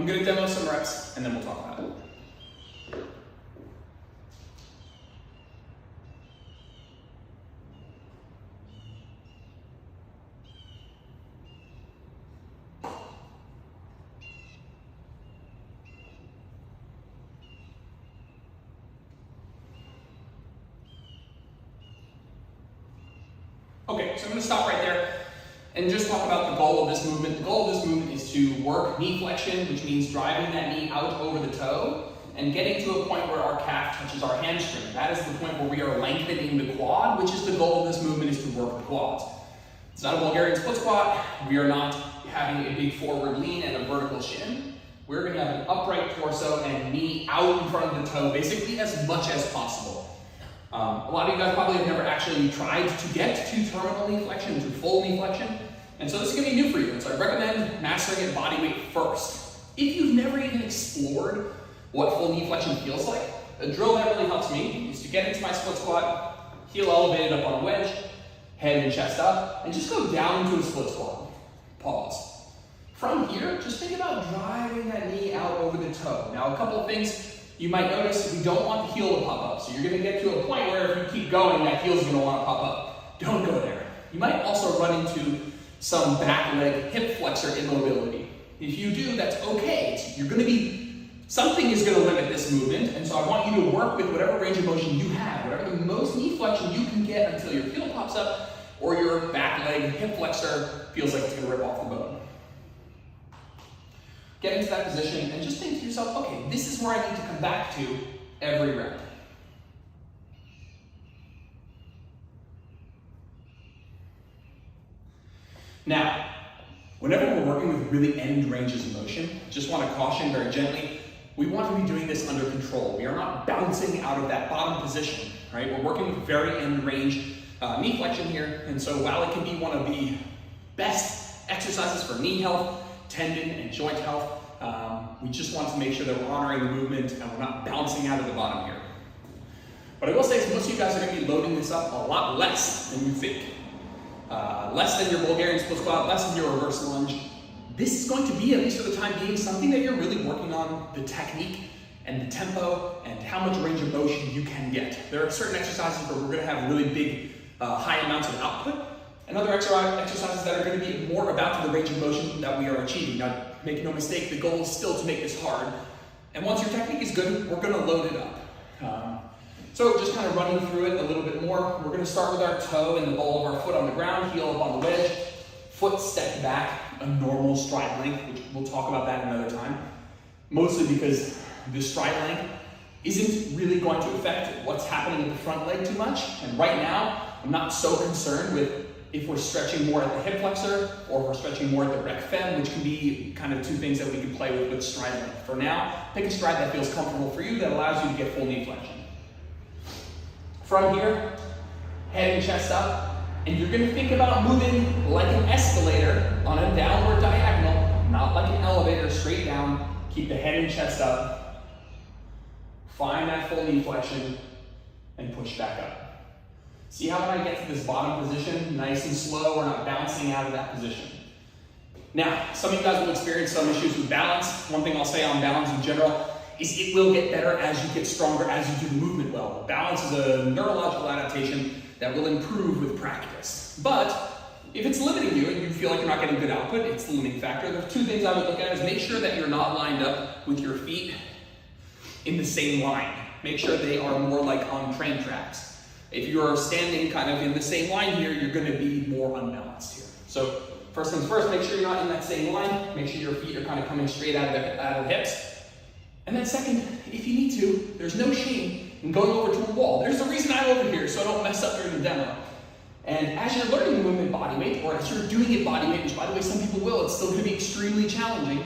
I'm gonna demo some reps and then we'll talk about it. Okay, so I'm going to stop right there and just talk about the goal of this movement. The goal of this movement is to work knee flexion, which means driving that knee out over the toe and getting to a point where our calf touches our hamstring. That is the point where we are lengthening the quad, which is the goal of this movement, is to work the quads. It's not a Bulgarian split squat. We are not having a big forward lean and a vertical shin. We're going to have an upright torso and knee out in front of the toe, basically as much as possible. A lot of you guys probably have never actually tried to get to terminal knee flexion, to full knee flexion, and so this is going to be new for you. And so I recommend mastering it body weight first. If you've never even explored what full knee flexion feels like, a drill that really helps me is to get into my split squat, heel elevated up on a wedge, head and chest up, and just go down into a split squat. Pause. From here, just think about driving that knee out over the toe. Now, a couple of things you might notice: we don't want the heel to pop up. So you're going to get to a point where if you keep going, that heel's going to want to pop up. Don't go there. You might also run into some back leg hip flexor immobility. If you do, that's okay. Something is going to limit this movement, and so I want you to work with whatever range of motion you have, whatever the most knee flexion you can get until your heel pops up or your back leg hip flexor feels like it's going to rip off the bone. Get into that position and just think to yourself, okay, this is where I need to come back to every rep. Now, whenever we're working with really end ranges of motion, just want to caution very gently, we want to be doing this under control. We are not bouncing out of that bottom position, right? We're working with very end range knee flexion here, and so while it can be one of the best exercises for knee health, tendon and joint health, we just want to make sure that we're honoring the movement and we're not bouncing out of the bottom here. What I will say is most of you guys are going to be loading this up a lot less than you think. Less than your Bulgarian split squat, less than your reverse lunge. This is going to be, at least for the time being, something that you're really working on, the technique and the tempo and how much range of motion you can get. There are certain exercises where we're going to have really big, high amounts of output, and other exercises that are going to be more about the range of motion that we are achieving. Now, make no mistake, the goal is still to make this hard. And once your technique is good, we're going to load it up. So just kind of running through it a little bit more, we're going to start with our toe and the ball of our foot on the ground, heel up on the wedge, foot stepped back, a normal stride length, which we'll talk about that another time. Mostly because the stride length isn't really going to affect what's happening with the front leg too much. And right now, I'm not so concerned with if we're stretching more at the hip flexor or if we're stretching more at the rec fem, which can be kind of two things that we can play with stride length. For now, pick a stride that feels comfortable for you, that allows you to get full knee flexion. From here, head and chest up, and you're going to think about moving like an escalator on a downward diagonal, not like an elevator straight down. Keep the head and chest up. Find that full knee flexion and push back up. See how when I get to this bottom position, nice and slow, we're not bouncing out of that position. Now, some of you guys will experience some issues with balance. One thing I'll say on balance in general is it will get better as you get stronger, as you do the movement well. Balance is a neurological adaptation that will improve with practice. But if it's limiting you and you feel like you're not getting good output, it's the limiting factor. The two things I would look at is make sure that you're not lined up with your feet in the same line. Make sure they are more like on train tracks. If you're standing kind of in the same line here, you're going to be more unbalanced here. So first things first, make sure you're not in that same line. Make sure your feet are kind of coming straight out of the hips. And then second, if you need to, there's no shame in going over to a wall. There's a reason I'm over here, so I don't mess up during the demo. And as you're learning the movement body weight, or as you're doing it body weight, which by the way, some people will, it's still going to be extremely challenging,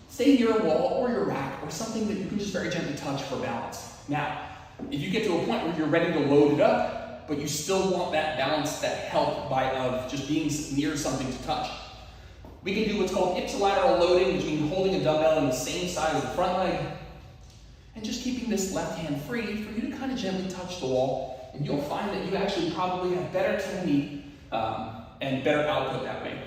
stay near a wall or your rack or something that you can just very gently touch for balance. Now, if you get to a point where you're ready to load it up, but you still want that balance, that help of just being near something to touch, we can do what's called ipsilateral loading, which means holding a dumbbell on the same side as the front leg, and just keeping this left hand free for you to kind of gently touch the wall, and you'll find that you actually probably have better technique and better output that way.